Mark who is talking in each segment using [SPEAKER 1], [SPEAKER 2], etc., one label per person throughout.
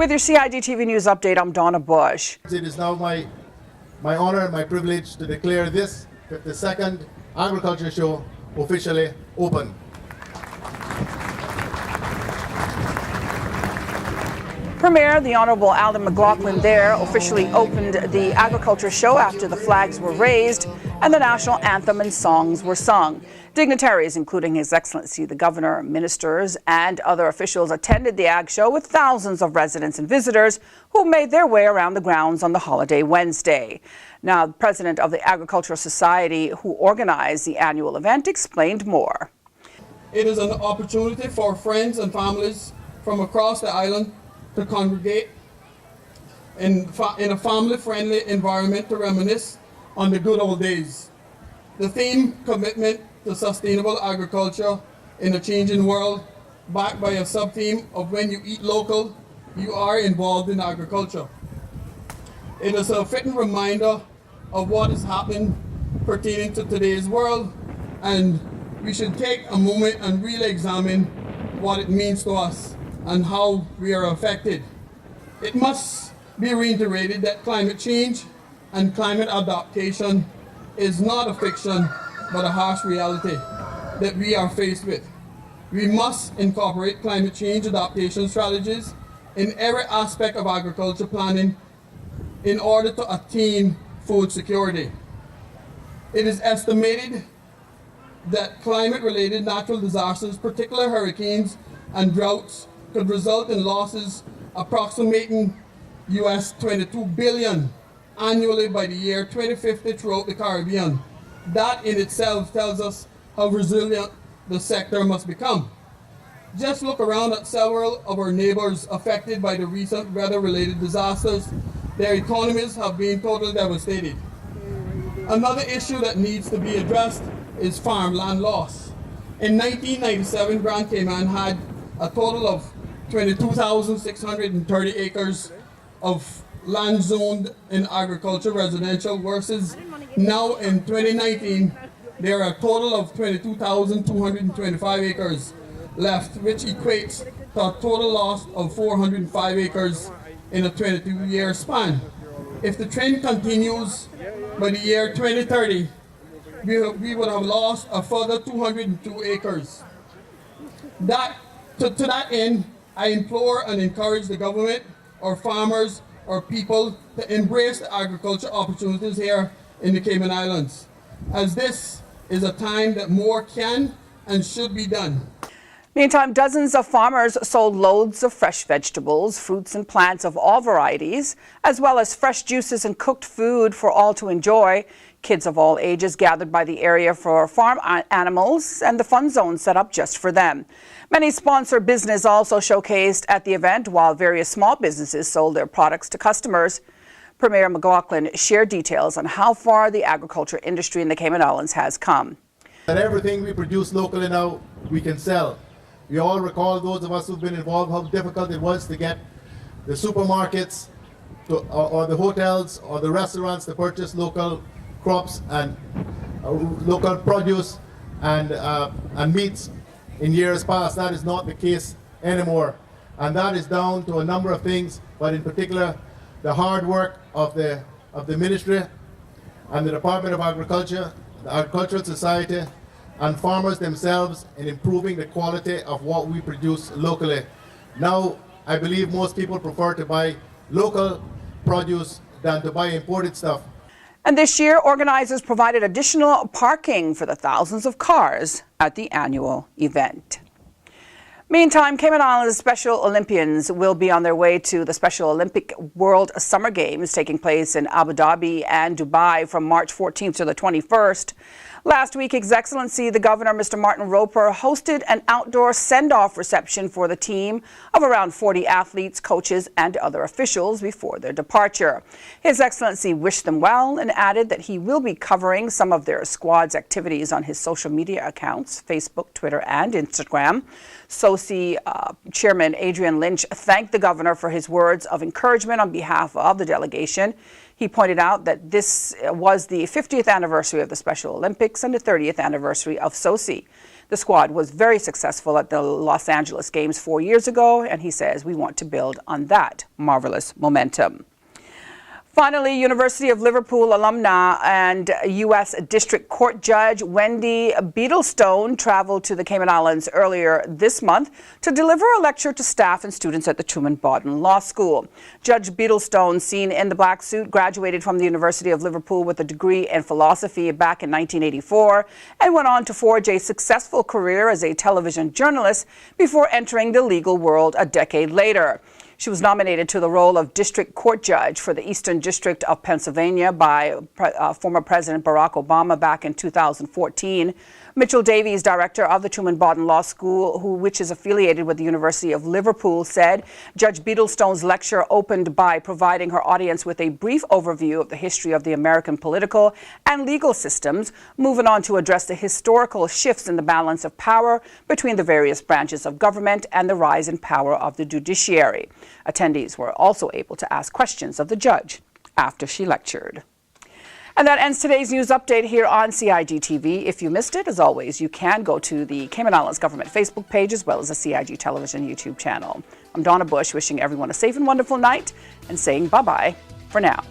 [SPEAKER 1] With your CIGTV News Update, I'm Donna Bush.
[SPEAKER 2] It is now my honor and my privilege to declare this 52nd Agriculture Show officially open.
[SPEAKER 1] Premier, the Honourable Alan McLaughlin there officially opened the Agriculture Show after the flags were raised and the national anthem and songs were sung. Dignitaries, including His Excellency the Governor, ministers and other officials attended the Ag Show with thousands of residents and visitors who made their way around the grounds on the holiday Wednesday. Now, the president of the Agricultural Society who organized the annual event explained more.
[SPEAKER 3] It is an opportunity for friends and families from across the island to congregate in a family-friendly environment to reminisce on the good old days. The theme, commitment to sustainable agriculture in a changing world, backed by a sub-theme of when you eat local, you are involved in agriculture. It is a fitting reminder of what is happening pertaining to today's world, and we should take a moment and really examine what it means to us and how we are affected. It must be reiterated that climate change and climate adaptation is not a fiction, but a harsh reality that we are faced with. We must incorporate climate change adaptation strategies in every aspect of agriculture planning in order to attain food security. It is estimated that climate-related natural disasters, particularly hurricanes and droughts, could result in losses approximating US $22 billion annually by the year 2050 throughout the Caribbean. That in itself tells us how resilient the sector must become. Just look around at several of our neighbors affected by the recent weather-related disasters. Their economies have been totally devastated. Another issue that needs to be addressed is farmland loss. In 1997, Grand Cayman had a total of 22,630 acres of land zoned in agriculture residential versus now in 2019 there are a total of 22,225 acres left, which equates to a total loss of 405 acres in a 22-year span. If the trend continues, by the year 2030 we would have lost a further 202 acres. To that end, I implore and encourage the government, or farmers, or people to embrace the agriculture opportunities here in the Cayman Islands, as this is a time that more can and should be done.
[SPEAKER 1] Meantime, dozens of farmers sold loads of fresh vegetables, fruits and plants of all varieties, as well as fresh juices and cooked food for all to enjoy. Kids of all ages gathered by the area for farm animals and the fun zone set up just for them. Many sponsored business also showcased at the event, while various small businesses sold their products to customers. Premier McLaughlin shared details on how far the agriculture industry in the Cayman Islands has come.
[SPEAKER 2] That everything we produce locally now, we can sell. We all recall, those of us who've been involved, how difficult it was to get the supermarkets or the hotels or the restaurants to purchase local crops and local produce and meats in years past. That is not the case anymore, and that is down to a number of things, but in particular the hard work of the ministry and the Department of Agriculture, the Agricultural Society, and farmers themselves in improving the quality of what we produce locally. Now, I believe most people prefer to buy local produce than to buy imported stuff.
[SPEAKER 1] And this year, organizers provided additional parking for the thousands of cars at the annual event. Meantime, Cayman Islands Special Olympians will be on their way to the Special Olympic World Summer Games taking place in Abu Dhabi and Dubai from March 14th to the 21st. Last week, His Excellency the Governor, Mr. Martin Roper, hosted an outdoor send-off reception for the team of around 40 athletes, coaches, and other officials before their departure. His Excellency wished them well and added that he will be covering some of their squad's activities on his social media accounts, Facebook, Twitter, and Instagram. SOCI Chairman Adrian Lynch thanked the Governor for his words of encouragement on behalf of the delegation. He pointed out that this was the 50th anniversary of the Special Olympics and the 30th anniversary of Sochi. The squad was very successful at the Los Angeles Games 4 years ago, and he says we want to build on that marvelous momentum. Finally, University of Liverpool alumna and U.S. District Court Judge Wendy Beadlestone traveled to the Cayman Islands earlier this month to deliver a lecture to staff and students at the Truman Bodden Law School. Judge Beadlestone, seen in the black suit, graduated from the University of Liverpool with a degree in philosophy back in 1984 and went on to forge a successful career as a television journalist before entering the legal world a decade later. She was nominated to the role of District Court Judge for the Eastern District of Pennsylvania by former President Barack Obama back in 2014. Mitchell Davies, director of the Truman Bodden Law School, which is affiliated with the University of Liverpool, said Judge Beadlestone's lecture opened by providing her audience with a brief overview of the history of the American political and legal systems, moving on to address the historical shifts in the balance of power between the various branches of government and the rise in power of the judiciary. Attendees were also able to ask questions of the judge after she lectured. And that ends today's news update here on CIGTV. If you missed it, as always, you can go to the Cayman Islands Government Facebook page as well as the CIG Television YouTube channel. I'm Donna Bush, wishing everyone a safe and wonderful night and saying bye-bye for now.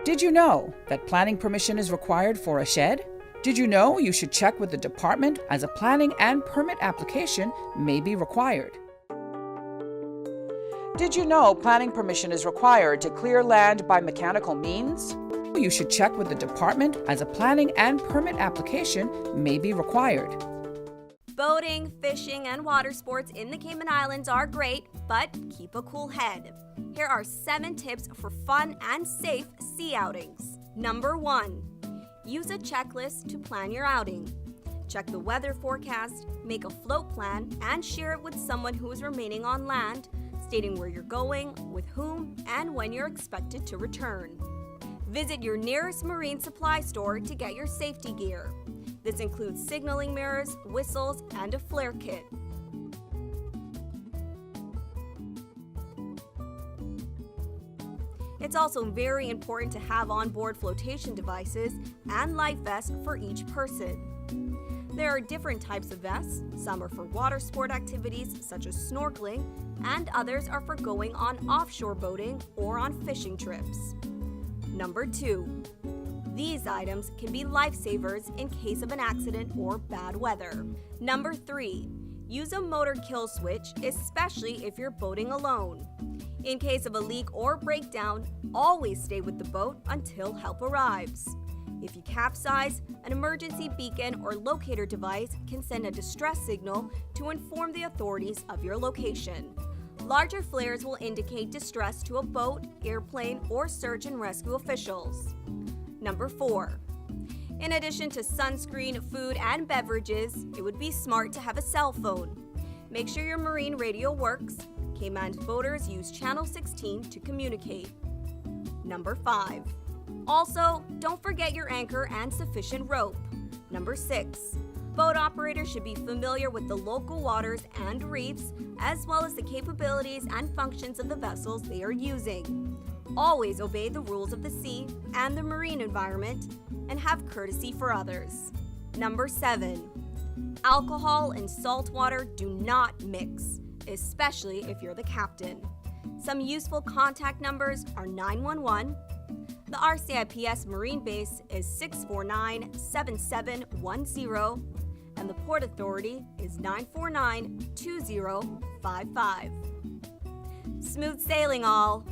[SPEAKER 1] Did you know that planning permission is required for a shed? Did you know you should check with the department as a planning and permit application may be required? Did you know planning permission is required to clear land by mechanical means? You should check with the department as a planning and permit application may be required.
[SPEAKER 4] Boating, fishing, and water sports in the Cayman Islands are great, but keep a cool head. Here are 7 tips for fun and safe sea outings. Number 1. Use a checklist to plan your outing. Check the weather forecast, make a float plan, and share it with someone who is remaining on land, stating where you're going, with whom, and when you're expected to return. Visit your nearest marine supply store to get your safety gear. This includes signaling mirrors, whistles, and a flare kit. It's also very important to have onboard flotation devices and life vests for each person. There are different types of vests. Some are for water sport activities such as snorkeling, and others are for going on offshore boating or on fishing trips. Number 2. These items can be lifesavers in case of an accident or bad weather. Number 3. Use a motor kill switch, especially if you're boating alone. In case of a leak or breakdown, always stay with the boat until help arrives. If you capsize, an emergency beacon or locator device can send a distress signal to inform the authorities of your location. Larger flares will indicate distress to a boat, airplane, or search and rescue officials. Number 4. In addition to sunscreen, food, and beverages, it would be smart to have a cell phone. Make sure your marine radio works. Cayman boaters use Channel 16 to communicate. Number 5. Also, don't forget your anchor and sufficient rope. Number 6. Boat operators should be familiar with the local waters and reefs, as well as the capabilities and functions of the vessels they are using. Always obey the rules of the sea and the marine environment, and have courtesy for others. Number 7. Alcohol and salt water do not mix, especially if you're the captain. Some useful contact numbers are 911. The RCIPS Marine Base is 649-7710, and the Port Authority is 949-2055. Smooth sailing, all!